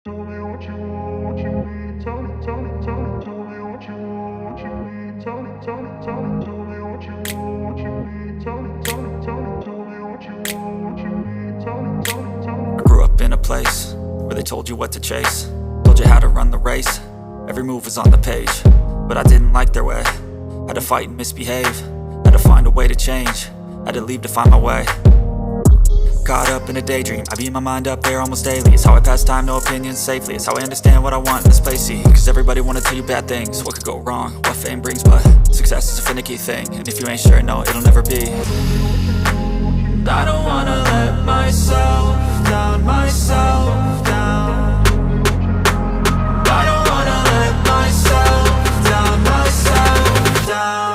Tell me what you want, what you need. Tell me, tell me, tell me. Tell me what you want, what you need. Tell me, tell me, tell me. Tell me what you want, what you need. Tell me, tell me, tell me. Tell me what you want, what you need. Tell me, tell me, tell me. I grew up in a place where they told you what to chase, told you how to run the race. Every move was on the page, but I didn't like their way. Had to fight and misbehave, had to find a way to change, had to leave to find my way. Caught up in a daydream, I beat my mind up there almost daily. It's how I pass time, no opinions safely. It's how I understand what I want in this place, see. Cause everybody wanna tell you bad things, what could go wrong, what fame brings. But success is a finicky thing, and if you ain't sure, no, it'll never be. I don't wanna let myself down, myself down. I don't wanna let myself down, myself down.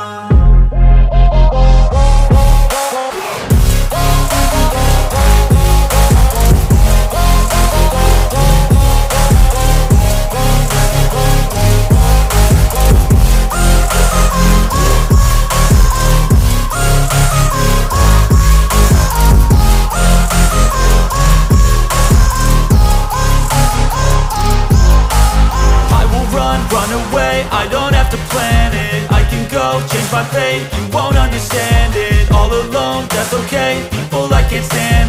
Run away, I don't have to plan it. I can go, change my fate, you won't understand it. All alone, that's okay, people I can't stand